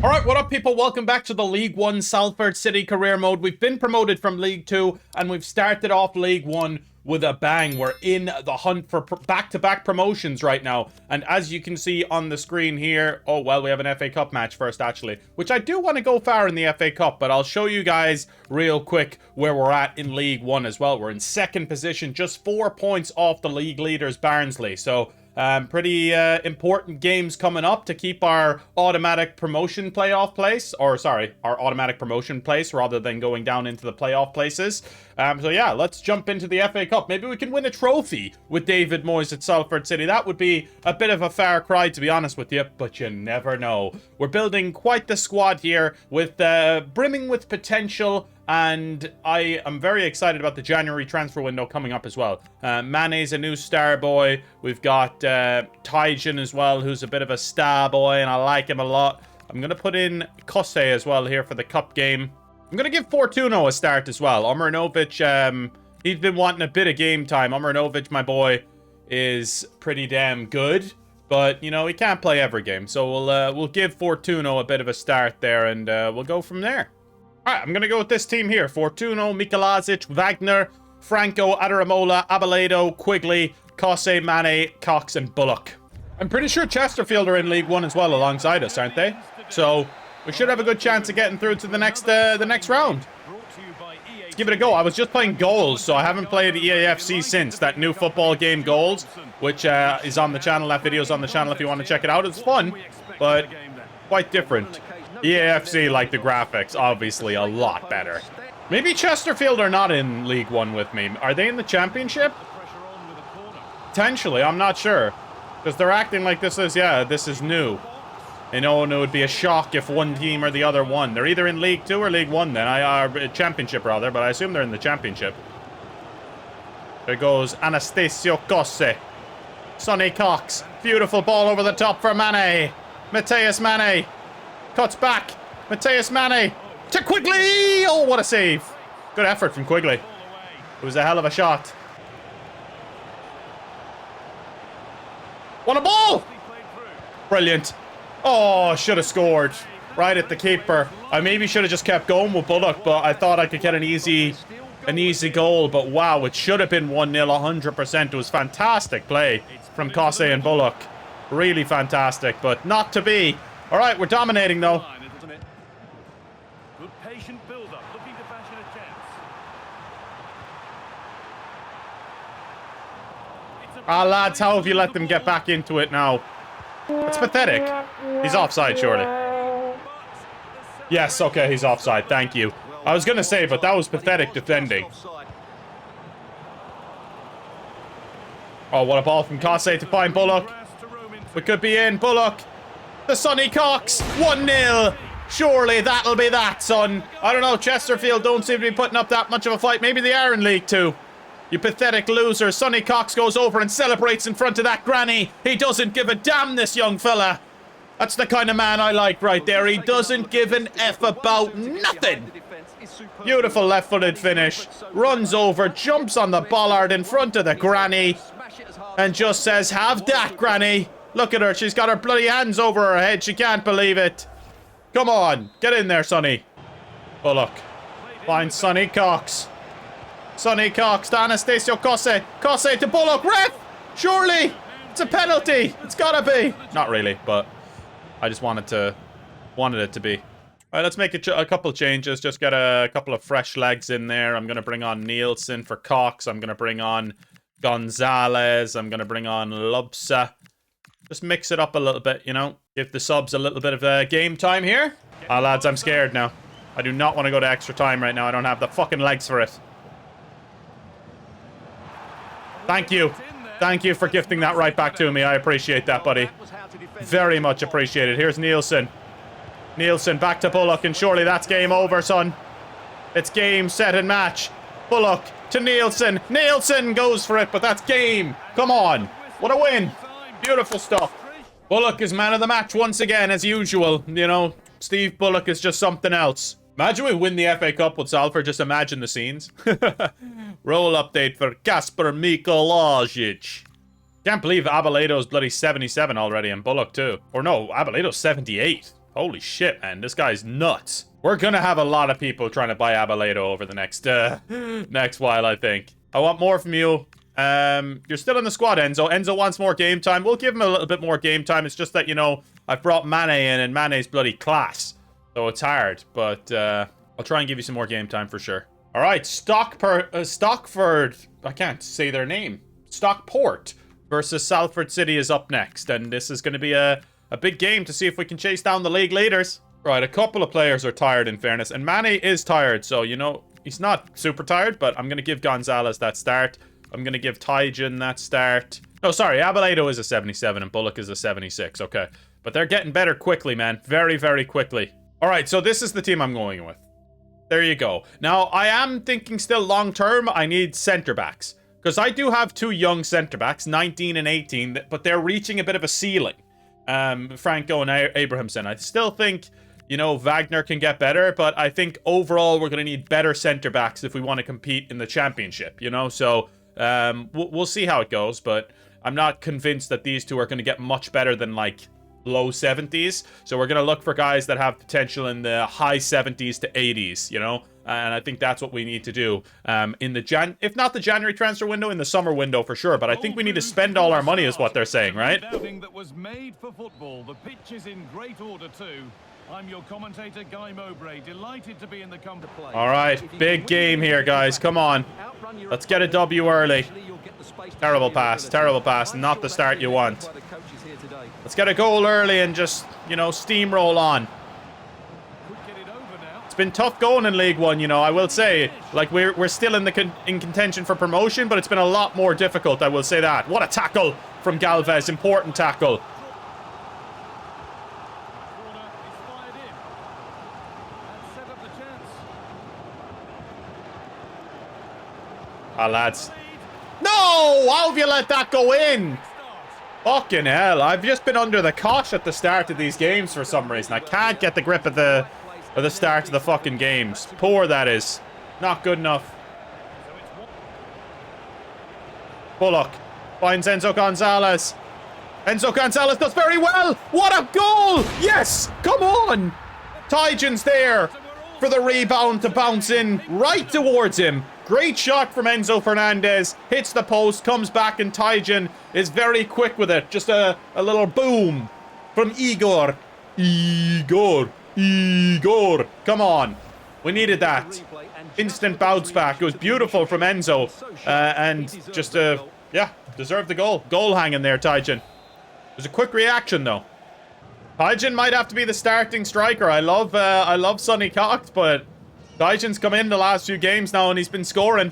All right, what up, people? Welcome back to the League One Salford City career mode. We've been promoted from League Two, and we've started off League One with a bang. We're in the hunt for back-to-back promotions right now. And as you can see on the screen here, oh, well, we have an FA Cup match first, actually, which I do want to go far in the FA Cup, but I'll show you guys real quick where we're at in League One as well. We're in second position, just 4 points off the league leaders, Barnsley. So pretty important games coming up to keep our automatic promotion playoff place, or sorry, our automatic promotion place rather than going down into the playoff places. So yeah, let's jump into the FA Cup. Maybe we can win a trophy with David Moyes at Salford City. That would be a bit of a far cry, to be honest with you, but you never know. We're building quite the squad here with brimming with potential. And I am very excited about the January transfer window coming up as well. Mane's a new star boy. We've got Tyjan as well, who's a bit of a star boy, and I like him a lot. I'm going to put in Kose as well here for the cup game. I'm going to give Fortuno a start as well. Omranovic, he's been wanting a bit of game time. Omranovic, my boy, is pretty damn good. But, you know, he can't play every game. So we'll give Fortuno a bit of a start there, and we'll go from there. Alright, I'm going to go with this team here. Fortuno, Mikolazic, Wagner, Franco, Adaramola, Abeledo, Quigley, Kose, Mane, Cox, and Bullock. I'm pretty sure Chesterfield are in League One as well alongside us, aren't they? So, we should have a good chance of getting through to the next round. Let's give it a go. I was just playing Goals, so I haven't played EAFC since. That new football game, Goals, which is on the channel. That video's on the channel if you want to check it out. It's fun, but quite different. EAFC, like the graphics, obviously a lot better. Maybe Chesterfield are not in League One with me. Are they in the Championship? Potentially, I'm not sure. Because they're acting like this is new. You know, and it would be a shock if one team or the other won. They're either in League 2 or League 1 then. Championship, rather, but I assume they're in the Championship. There goes Anastasio Kose. Sonny Cox. Beautiful ball over the top for Mane. Mateus Mane. Cuts back. Mateus Mane. To Quigley! Oh, what a save. Good effort from Quigley. It was a hell of a shot. What a ball! Brilliant. Oh, should have scored. Right at the keeper. I maybe should have just kept going with Bullock, but I thought I could get an easy goal. But wow, it should have been 1-0 100%. It was fantastic play from Kose and Bullock. Really fantastic, but not to be. All right, we're dominating, though. Good patient build-up, looking to fashion a chance. Ah, lads, how have you let them get back into it now? It's pathetic. He's offside, surely. Yes, okay, he's offside. Thank you. I was going to say, but that was pathetic defending. Oh, what a ball from Kose to find Bullock. We could be in. Bullock. The Sonny Cox, 1-0. Surely that'll be that, son. I don't know, Chesterfield don't seem to be putting up that much of a fight. Maybe they are in League 2. You pathetic loser. Sonny Cox goes over and celebrates in front of that granny. He doesn't give a damn, this young fella. That's the kind of man I like right there. He doesn't give an F about nothing. Beautiful left-footed finish. Runs over, jumps on the bollard in front of the granny. And just says, have that, granny. Look at her. She's got her bloody hands over her head. She can't believe it. Come on. Get in there, Sonny. Bullock. Finds Sonny Cox. Sonny Cox to Anastasio Kose. Kose to Bullock. Ref! Surely! It's a penalty. It's gotta be. Not really, but I just wanted it to be. All right, let's make a couple changes. Just get a couple of fresh legs in there. I'm going to bring on Nielsen for Cox. I'm going to bring on Gonzalez. I'm going to bring on Lubsa. Just mix it up a little bit, you know. Give the subs a little bit of game time here. Ah, lads, I'm scared now. I do not want to go to extra time right now. I don't have the fucking legs for it. Thank you. Thank you for gifting that right back to me. I appreciate that, buddy. Very much appreciated. Here's Nielsen. Nielsen back to Bullock, and surely that's game over, son. It's game, set, and match. Bullock to Nielsen. Nielsen goes for it, but that's game. Come on. What a win. Beautiful stuff. Bullock is man of the match once again, as usual. You know, Steve Bullock is just something else. Imagine we win the FA Cup with Salford. Just imagine the scenes. Roll update for Kasper Mikolazic. Can't believe Abeledo's bloody 77 already, and Bullock too. Or no, Abeledo's 78. Holy shit, man. This guy's nuts. We're gonna have a lot of people trying to buy Abeledo over the next next while, I think. I want more from you. You're still in the squad, Enzo. Enzo wants more game time. We'll give him a little bit more game time. It's just that, you know, I've brought Mane in, and Mane's bloody class. So it's hard, but I'll try and give you some more game time for sure. All right, Stockford. I can't say their name. Stockport versus Salford City is up next, and this is going to be a big game to see if we can chase down the league leaders. Right, a couple of players are tired, in fairness, and Mane is tired, so, you know, he's not super tired, but I'm going to give Gonzalez that start. I'm going to give Tyjan that start. No, sorry, Abeledo is a 77 and Bullock is a 76, okay. But they're getting better quickly, man. Very, very quickly. All right, so this is the team I'm going with. There you go. Now, I am thinking still long-term, I need centre-backs. Because I do have two young centre-backs, 19 and 18, but they're reaching a bit of a ceiling. Franco and Abrahamson. I still think, you know, Wagner can get better, but I think overall we're going to need better centre-backs if we want to compete in the championship, you know? So, we'll see how it goes, but I'm not convinced that these two are going to get much better than, like, low 70s. So we're going to look for guys that have potential in the high 70s to 80s, you know? And I think that's what we need to do in the if not the January transfer window, in the summer window for sure. But I think we need to spend all our money is what they're saying, right? That was made for football. The pitch is in great order too. I'm your commentator, Guy Mowbray. Delighted to be in the company. All right, big game here, guys. Come on. Let's get a W early. Terrible pass. Not the start you want. Let's get a goal early and just, you know, steamroll on. It's been tough going in League One, you know, I will say. Like, we're still in contention for promotion, but it's been a lot more difficult, I will say that. What a tackle from Galvez. Important tackle. Ah, lads. No! How have you let that go in? Fucking hell. I've just been under the cosh at the start of these games for some reason. I can't get the grip of the start of the fucking games. Poor that is. Not good enough. Bullock finds Enzo Gonzalez. Enzo Gonzalez does very well. What a goal! Yes! Come on! Tyjan's there for the rebound to bounce in right towards him. Great shot from Enzo Fernandez. Hits the post, comes back, and Tyjan is very quick with it. Just a little boom from Igor. Igor. Come on. We needed that. Instant bounce back. It was beautiful from Enzo. And just, yeah, deserved the goal. Goal hanging there, Tyjan. It was a quick reaction, though. Tyjan might have to be the starting striker. I love Sonny Cox, but Tyjan's come in the last few games now and he's been scoring.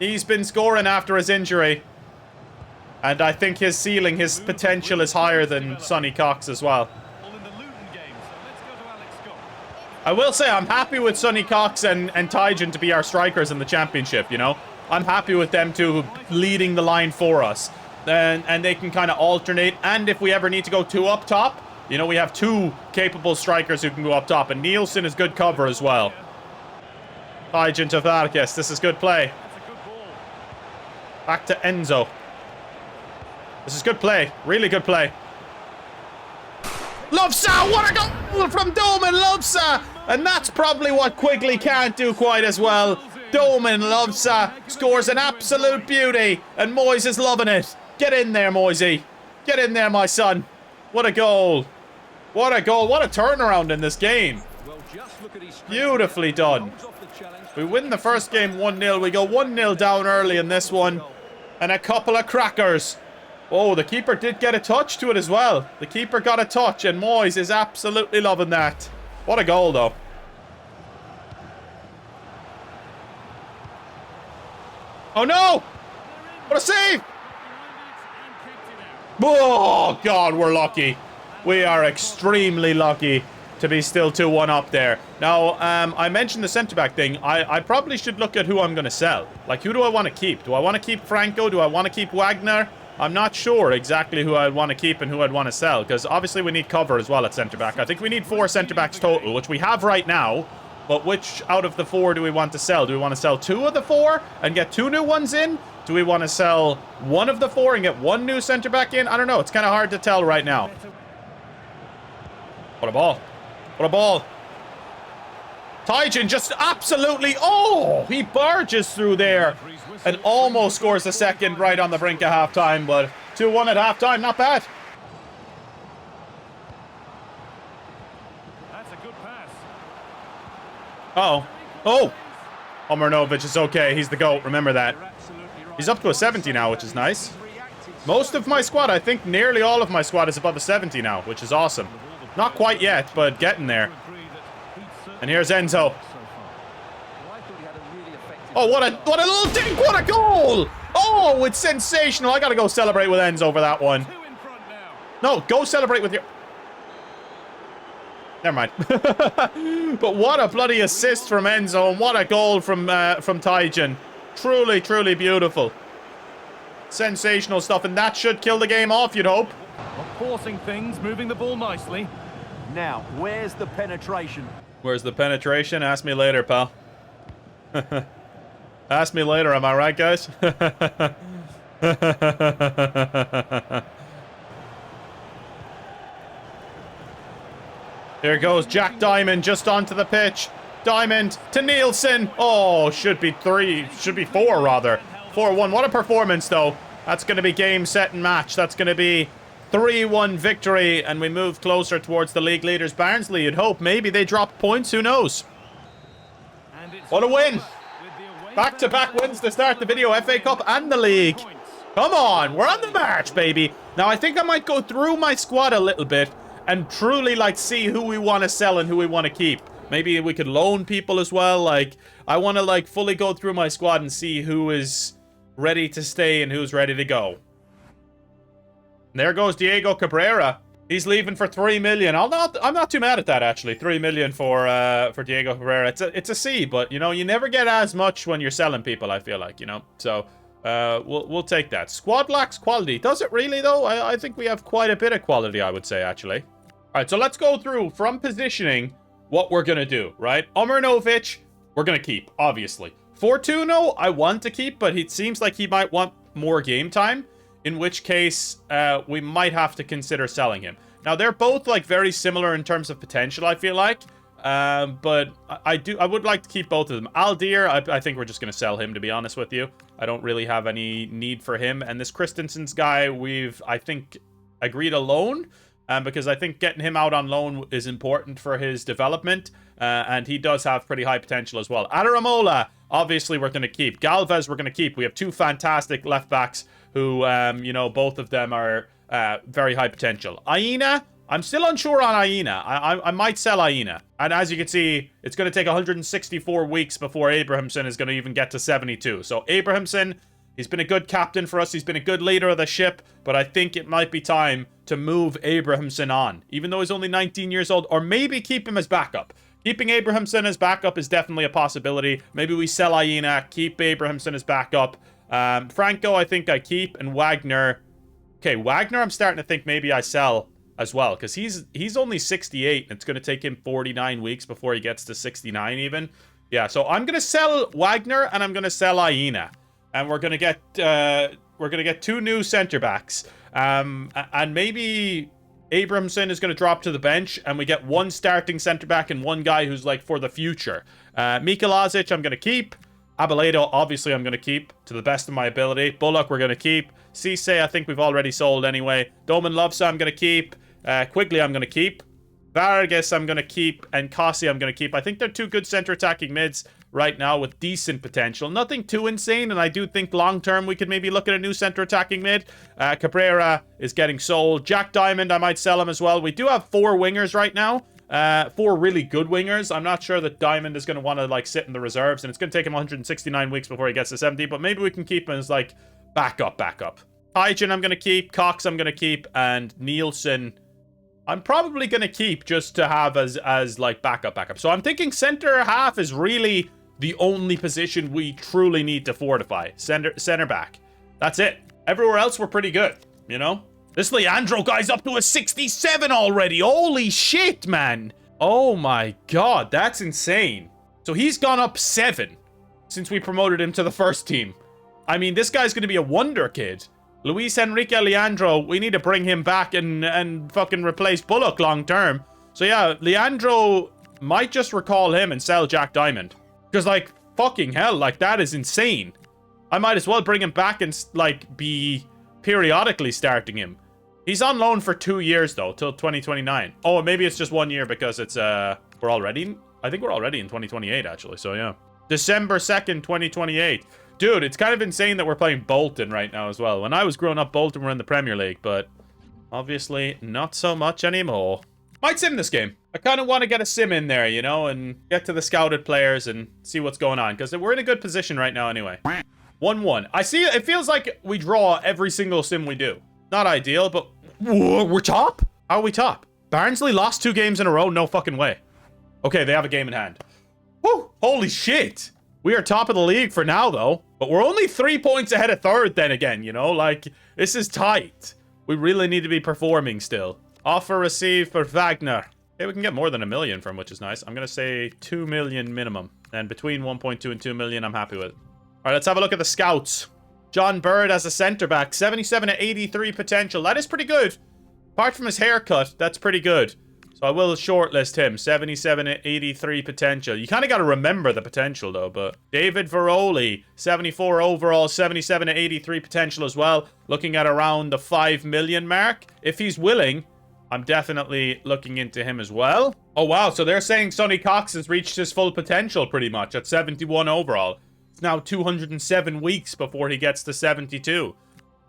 He's been scoring after his injury. And I think his ceiling, his potential is higher than Sonny Cox as well. I will say I'm happy with Sonny Cox and Tyjan to be our strikers in the championship, you know. I'm happy with them two leading the line for us. And they can kind of alternate. And if we ever need to go two up top, you know, we have two capable strikers who can go up top. And Nielsen is good cover as well. Tyjan to Vargas. This is good play. Back to Enzo. This is good play. Really good play. Lovsa! What a goal from Doman Lovsa! And that's probably what Quigley can't do quite as well. Doman Lovsa scores an absolute beauty. And Moyes is loving it. Get in there, Moisey. Get in there, my son. What a goal. What a goal. What a turnaround in this game. Beautifully done. We win the first game 1-0. We go 1-0 down early in this one. And a couple of crackers. Oh, the keeper did get a touch to it as well. The keeper got a touch, and Moyes is absolutely loving that. What a goal, though. Oh, no! What a save! Oh, God, we're lucky. We are extremely lucky to be still 2-1 up there. Now, I mentioned the centre-back thing. I probably should look at who I'm going to sell. Like, who do I want to keep? Do I want to keep Franco? Do I want to keep Wagner? I'm not sure exactly who I'd want to keep and who I'd want to sell, because obviously we need cover as well at centre-back. I think we need 4 centre-backs total, which we have right now. But which out of the 4 do we want to sell? Do we want to sell 2 of the 4 and get 2 new ones in? Do we want to sell 1 of the 4 and get 1 new centre-back in? I don't know. It's kind of hard to tell right now. What a ball. What a ball. Tyjan just absolutely... Oh, he barges through there and almost scores a second right on the brink of half-time, but 2-1 at half-time, not bad. That's a good pass. Uh-oh. Oh! Omarnovic is okay. He's the GOAT. Remember that. He's up to a 70 now, which is nice. Most of my squad, I think nearly all of my squad is above a 70 now, which is awesome. Not quite yet, but getting there. And here's Enzo. Oh, what a little dink! What a goal! Oh, it's sensational. I gotta go celebrate with Enzo for that one. No, go celebrate with your... Never mind. But what a bloody assist from Enzo, and what a goal from Tyjan. Truly, truly beautiful. Sensational stuff, and that should kill the game off, you'd hope. Not forcing things, moving the ball nicely. Now, where's the penetration? Where's the penetration? Ask me later, pal. Ask me later, am I right, guys? Here goes Jack Diamond just onto the pitch. Diamond to Nielsen. Oh, should be 4 rather. 4-1. What a performance, though. That's going to be game, set, and match. That's going to be 3-1 victory, and we move closer towards the league leaders. Barnsley, you'd hope. Maybe they drop points. Who knows? What a win. Back-to-back wins to start the video. FA Cup and the league. Come on. We're on the march, baby. Now, I think I might go through my squad a little bit and truly, like, see who we want to sell and who we want to keep. Maybe we could loan people as well. Like, I want to, like, fully go through my squad and see who is ready to stay and who's ready to go. And there goes Diego Cabrera. He's leaving for 3 million. I'm not too mad at that, actually. 3 million for Diego Cabrera. It's a C, but you know, you never get as much when you're selling people, I feel like, you know. So we'll take that. Squad lacks quality. Does it really though? I think we have quite a bit of quality, I would say, actually. All right, so let's go through from positioning what we're gonna do, right? Omarnovic, we're gonna keep, obviously. Fortuno, I want to keep, but it seems like he might want more game time. In which case, we might have to consider selling him. Now, they're both, like, very similar in terms of potential, I feel like. But I would like to keep both of them. Aldir, I think we're just going to sell him, to be honest with you. I don't really have any need for him. And this Christensen's guy, I think, agreed a loan. Because I think getting him out on loan is important for his development. And he does have pretty high potential as well. Adaramola, obviously, we're going to keep. Galvez, we're going to keep. We have 2 fantastic left-backs who, you know, both of them are very high potential. Aina, I'm still unsure on Aina. I might sell Aina. And as you can see, it's going to take 164 weeks before Abrahamson is going to even get to 72. So Abrahamson, he's been a good captain for us. He's been a good leader of the ship. But I think it might be time to move Abrahamson on. Even though he's only 19 years old. Or maybe keep him as backup. Keeping Abrahamson as backup is definitely a possibility. Maybe we sell Aina, keep Abrahamson as backup. Franco, I think I keep, and Wagner. Okay, Wagner, I'm starting to think maybe I sell as well, because he's only 68, and it's going to take him 49 weeks before he gets to 69 even. Yeah, so I'm going to sell Wagner, and I'm going to sell Aina, and we're going to get 2 new center backs, and maybe Abrahamson is going to drop to the bench, and we get 1 starting center back and 1 guy who's like for the future. Mikolazic, I'm going to keep. Abeledo, obviously, I'm going to keep to the best of my ability. Bullock, we're going to keep. Cisse, I think we've already sold anyway. Doman Lovsa, I'm going to keep. Quigley, I'm going to keep. Vargas, I'm going to keep. And Kossi, I'm going to keep. I think they're 2 good center attacking mids right now with decent potential. Nothing too insane, and I do think long-term we could maybe look at a new center attacking mid. Cabrera is getting sold. Jack Diamond, I might sell him as well. We do have 4 wingers right now. 4 really good wingers. I'm not sure that Diamond is going to want to, like, sit in the reserves, and it's going to take him 169 weeks before he gets to 70, but maybe we can keep him as, like, backup. Hygen, I'm going to keep. Cox, I'm going to keep. And Nielsen, I'm probably going to keep just to have as like, backup. So I'm thinking center half is really the only position we truly need to fortify. Center back. That's it. Everywhere else, we're pretty good, you know? This Leandro guy's up to a 67 already. Holy shit, man. Oh my god, that's insane. So he's gone up 7 since we promoted him to the first team. I mean, this guy's going to be a wonder kid. Luis Enrique Leandro, we need to bring him back and fucking replace Bullock long term. So yeah, Leandro might just recall him and sell Jack Diamond. Because, like, fucking hell, like, that is insane. I might as well bring him back and, like, be periodically starting him. He's on loan for 2 years, though, till 2029. Oh, maybe it's just 1 year because it's, I think we're already in 2028, actually, so yeah. December 2nd, 2028. Dude, it's kind of insane that we're playing Bolton right now as well. When I was growing up, Bolton were in the Premier League, but obviously not so much anymore. Might sim this game. I kind of want to get a sim in there, you know, and get to the scouted players and see what's going on, because we're in a good position right now anyway. 1-1. I see, it feels like we draw every single sim we do. Not ideal, but whoa, we're top? How are we top? Barnsley lost 2 games in a row? No fucking way. Okay, they have a game in hand. Woo! Holy shit! We are top of the league for now, though. But we're only 3 points ahead of third then again, you know? Like, this is tight. We really need to be performing still. Offer received for Wagner. Okay, we can get more than 1 million from, which is nice. I'm going to say 2 million minimum. And between 1.2 and 2 million, I'm happy with. All right, let's have a look at the scouts. John Bird as a centre-back. 77 to 83 potential. That is pretty good. Apart from his haircut, that's pretty good. So I will shortlist him. 77 to 83 potential. You kind of got to remember the potential, though. But David Veroli, 74 overall, 77 to 83 potential as well. Looking at around the 5 million mark. If he's willing, I'm definitely looking into him as well. Oh, wow. So they're saying Sonny Cox has reached his full potential pretty much at 71 overall. It's now 207 weeks before he gets to 72.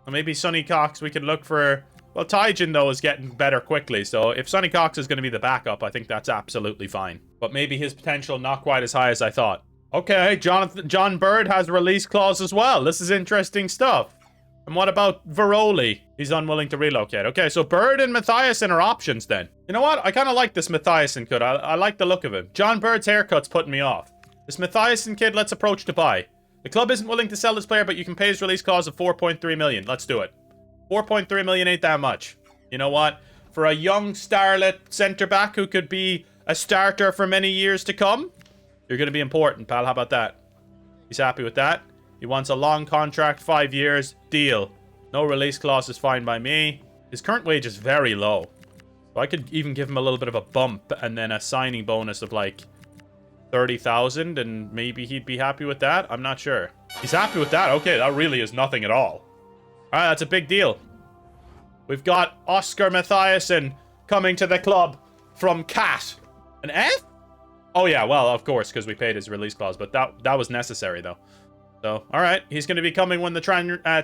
So maybe Sonny Cox, we could look for... Well, Tyjan, though, is getting better quickly. So if Sonny Cox is going to be the backup, I think that's absolutely fine. But maybe his potential not quite as high as I thought. Okay, John Bird has a release clause as well. This is interesting stuff. And what about Veroli? He's unwilling to relocate. Okay, so Bird and Mathiasen are options then. You know what? I kind of like this Mathiasen kid. I like the look of him. John Bird's haircut's putting me off. This Mathiasen kid, let's approach to buy. The club isn't willing to sell this player, but you can pay his release clause of 4.3 million. Let's do it. 4.3 million ain't that much. You know what? For a young starlet centre-back who could be a starter for many years to come, you're going to be important, pal. How about that? He's happy with that. He wants a long contract, 5 years. Deal. No release clause is fine by me. His current wage is very low. So I could even give him a little bit of a bump and then a signing bonus of like 30,000 and maybe he'd be happy with that. I'm not sure. He's happy with that. Okay, that really is nothing at all. All right, that's a big deal. We've got Oscar Mathiasen coming to the club from Cat. An F? Oh, yeah, well, of course, because we paid his release clause, but that was necessary, though. So, all right, he's going to be coming when the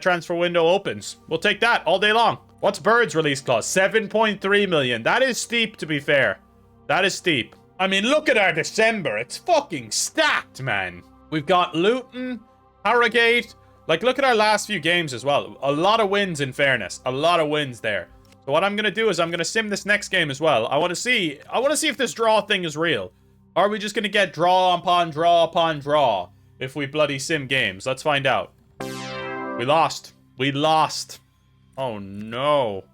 transfer window opens. We'll take that all day long. What's Bird's release clause? 7.3 million. That is steep, to be fair. That is steep. I mean, look at our December. It's fucking stacked, man. We've got Luton, Harrogate. Like, look at our last few games as well. A lot of wins, in fairness. A lot of wins there. So what I'm going to do is I'm going to sim this next game as well. I want to see if this draw thing is real. Are we just going to get draw upon draw upon draw if we bloody sim games? Let's find out. We lost. We lost. Oh, no.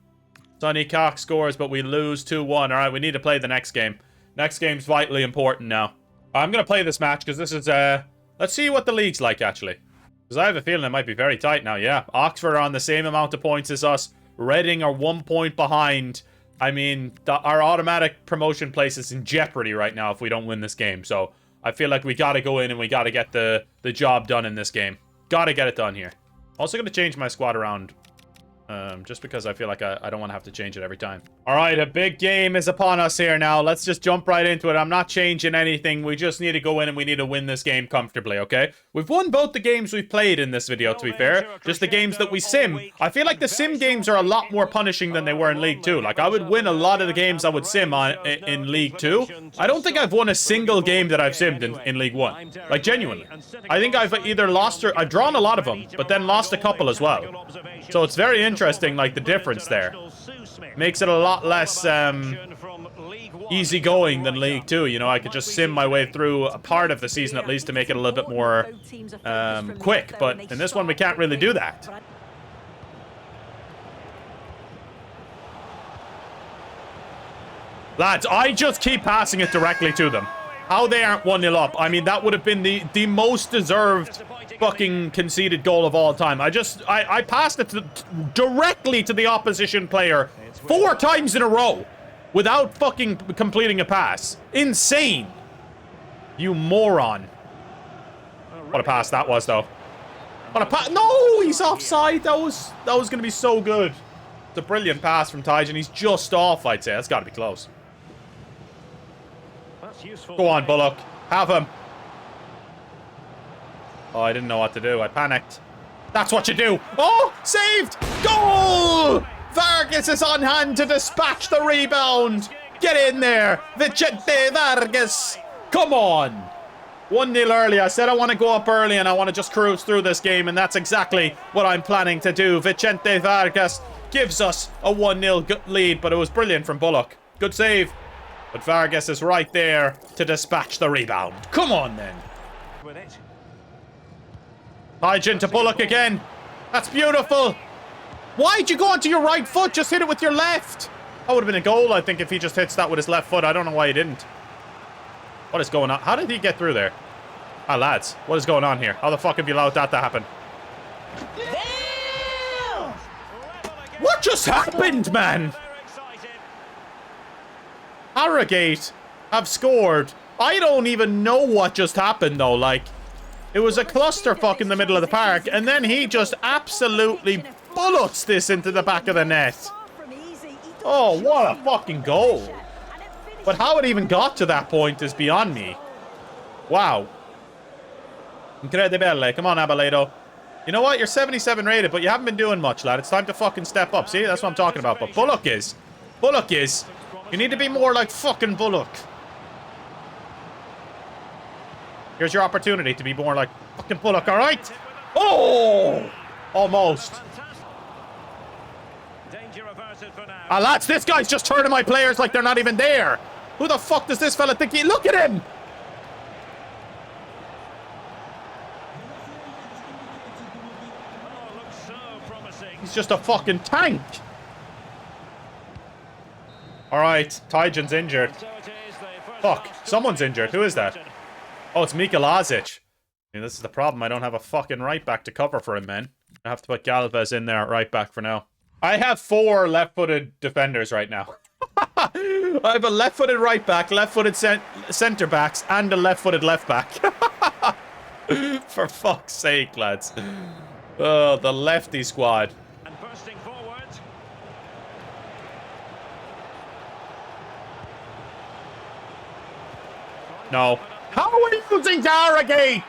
Sonny Cox scores, but we lose 2-1. All right, we need to play the next game. Next game's vitally important now. I'm going to play this match because this is... let's see what the league's like, actually. Because I have a feeling it might be very tight now, yeah. Oxford are on the same amount of points as us. Reading are 1 point behind. I mean, our automatic promotion place is in jeopardy right now if we don't win this game. So, I feel like we got to go in and we got to get the job done in this game. Got to get it done here. Also going to change my squad around. Just because I feel like I don't want to have to change it every time. All right, a big game is upon us here now. Let's just jump right into it. I'm not changing anything. We just need to go in and we need to win this game comfortably, okay? We've won both the games we've played in this video, to be fair. Just the games that we sim. I feel like the sim games are a lot more punishing than they were in League 2. Like, I would win a lot of the games I would sim in League 2. I don't think I've won a single game that I've simmed in League 1. Like, genuinely. I think I've either lost or... I've drawn a lot of them, but then lost a couple as well. So it's very interesting, like, the difference there. Makes it a lot less easygoing than League 2. You know, I could just sim my way through a part of the season at least to make it a little bit more quick. But in this one, we can't really do that. Lads, I just keep passing it directly to them. How they aren't 1-0 up. I mean, that would have been the most deserved fucking conceded goal of all time. I passed it directly to the opposition player 4 times in a row. without fucking completing a pass. Insane. You moron. What a pass that was, though. What a pass. No, he's offside. That was going to be so good. It's a brilliant pass from Tyjan. He's just off, I'd say. That's got to be close. Go on, Bullock. Have him. Oh, I didn't know what to do. I panicked. That's what you do. Oh, saved. Goal! Vargas is on hand to dispatch the rebound. Get in there. Vicente Vargas. Come on. 1-0 early. I said I want to go up early and I want to just cruise through this game, and that's exactly what I'm planning to do. Vicente Vargas gives us a 1-0 lead, but it was brilliant from Bullock. Good save. But Vargas is right there to dispatch the rebound. Come on, then. Hygiene to Bullock again. That's beautiful. Why'd you go onto your right foot? Just hit it with your left. That would have been a goal, I think, if he just hits that with his left foot. I don't know why he didn't. What is going on? How did he get through there? Ah, lads, what is going on here? How the fuck have you allowed that to happen? What just happened, man? Harrogate have scored. I don't even know what just happened, though. Like, it was a clusterfuck in the middle of the park, and then he just absolutely bullets this into the back of the net. Oh, what a fucking goal. But how it even got to that point is beyond me. Wow. Incredibile. Come on, Abaledo. You know what? You're 77 rated, but you haven't been doing much, lad. It's time to fucking step up. See? That's what I'm talking about. But Bullock is. Bullock is. You need to be more like fucking Bullock. Here's your opportunity to be more like fucking Bullock, alright? Oh! Almost. Ah, lads, this guy's just turning my players like they're not even there. Who the fuck does this fella think he... Look at him! He's just a fucking tank. Alright, Tyjan's injured. Fuck, someone's injured. Who is that? Oh, it's Mika Lazic. I mean, this is the problem. I don't have a fucking right back to cover for him, man. I have to put Galvez in there at right back for now. I have 4 left-footed defenders right now. I have a left-footed right back, left-footed centre backs, and a left-footed left back. For fuck's sake, lads. Oh, the lefty squad. And bursting forward. No. How are you using Harrogate?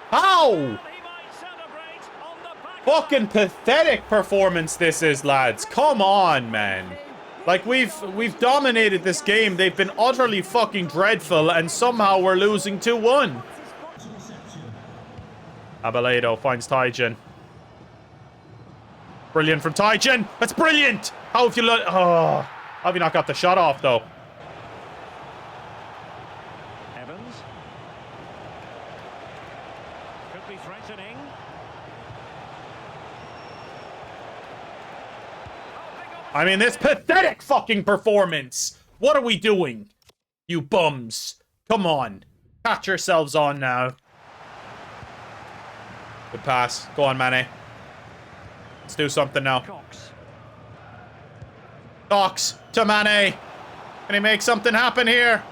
How? Fucking pathetic performance this is, lads. Come on, man. Like, we've dominated this game. They've been utterly fucking dreadful, and somehow we're losing 2-1. Abaledo finds Tyjan. Brilliant from Tyjan. That's brilliant. How have you how have you not got the shot off, though? Evans. Could be threatening. I mean, this pathetic fucking performance. What are we doing? You bums. Come on. Catch yourselves on now. Good pass. Go on, Mane. Let's do something now. Cox to Mane. Can he make something happen here?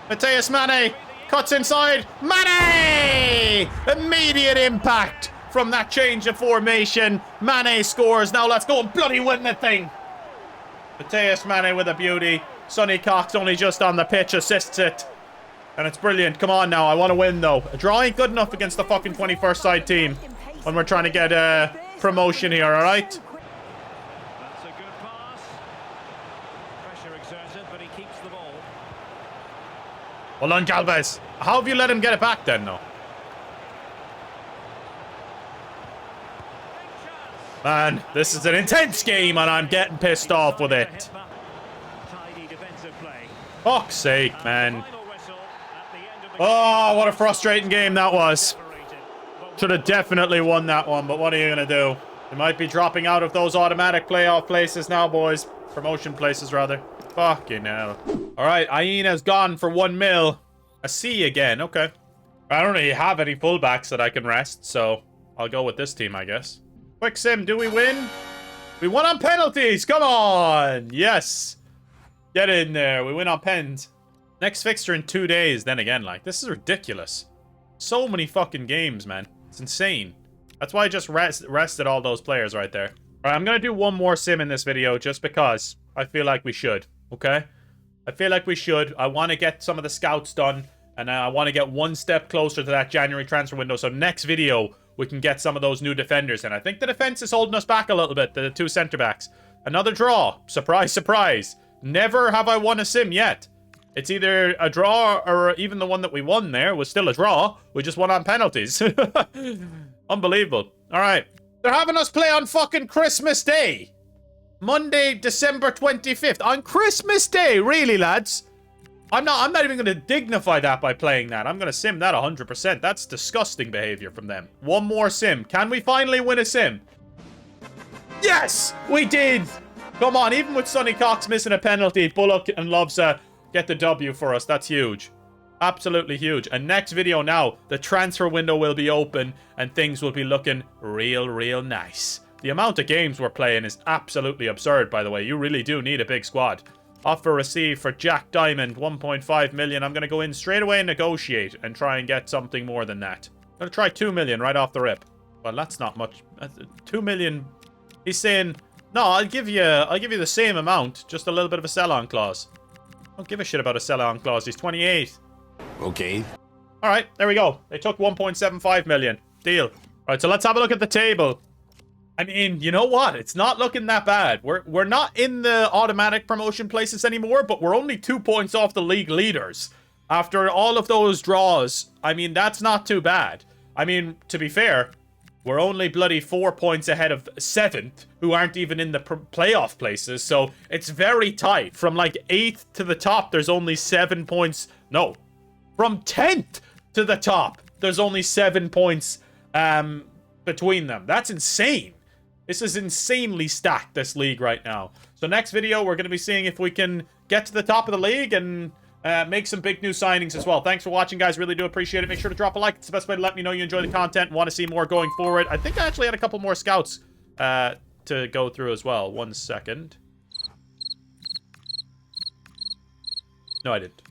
Mateus Mane cuts inside. Mane! Immediate impact from that change of formation. Mane scores. Now let's go and bloody win the thing. Mateus Mane with a beauty. Sonny Cox only just on the pitch assists it. And it's brilliant. Come on now. I want to win, though. A draw ain't good enough against the fucking 21st side team when we're trying to get promotion here, all right? That's a good pass. Pressure exerted, but he keeps the ball. Well done, Galvez. How have you let him get it back then, though? Man, this is an intense game, and I'm getting pissed off with it. Fuck's sake, man. Oh, what a frustrating game that was. Should have definitely won that one, but what are you going to do? They might be dropping out of those automatic playoff places now, boys. Promotion places, rather. Fucking hell. All right, Ayena's gone for 1 mil. A C again, okay. I don't really have any fullbacks that I can rest, so I'll go with this team, I guess. Quick sim, do we win? We won on penalties, come on! Yes. Get in there. We win on pens. Next fixture in 2 days. Then again, like, this is ridiculous. So many fucking games, man. It's insane. That's why I just rested all those players right there. All right, I'm going to do one more sim in this video just because I feel like we should, okay? I feel like we should. I want to get some of the scouts done, and I want to get one step closer to that January transfer window. So next video, we can get some of those new defenders. And I think the defense is holding us back a little bit, the two centre-backs. Another draw. Surprise, surprise. Never have I won a sim yet. It's either a draw or even the one that we won there was still a draw. We just won on penalties. Unbelievable. All right. They're having us play on fucking Christmas Day. Monday, December 25th. On Christmas Day. Really, lads? I'm not even going to dignify that by playing that. I'm going to sim that 100%. That's disgusting behavior from them. One more sim. Can we finally win a sim? Yes! We did! Come on, even with Sonny Cox missing a penalty, Bullock and Loves get the W for us. That's huge. Absolutely huge. And next video now, the transfer window will be open and things will be looking real nice. The amount of games we're playing is absolutely absurd, by the way. You really do need a big squad. Offer received for Jack Diamond, 1.5 million. I'm going to go in straight away and negotiate and try and get something more than that. I'm going to try 2 million right off the rip. Well, that's not much. 2 million. He's saying, no, I'll give you the same amount, just a little bit of a sell-on clause. I don't give a shit about a sell-on clause. He's 28. Okay. All right, there we go. They took 1.75 million. Deal. All right, so let's have a look at the table. I mean, you know what? It's not looking that bad. We're not in the automatic promotion places anymore, but we're only 2 points off the league leaders. After all of those draws, I mean, that's not too bad. I mean, to be fair, we're only bloody 4 points ahead of 7th, who aren't even in the playoff places, so it's very tight. From like 8th to the top, there's only 7 points. No, from 10th to the top, there's only 7 points between them. That's insane. This is insanely stacked, this league right now. So next video, we're going to be seeing if we can get to the top of the league and make some big new signings as well. Thanks for watching, guys. Really do appreciate it. Make sure to drop a like. It's the best way to let me know you enjoy the content and want to see more going forward. I think I actually had a couple more scouts to go through as well. 1 second. No, I didn't.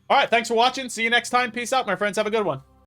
All right, thanks for watching. See you next time. Peace out, my friends. Have a good one.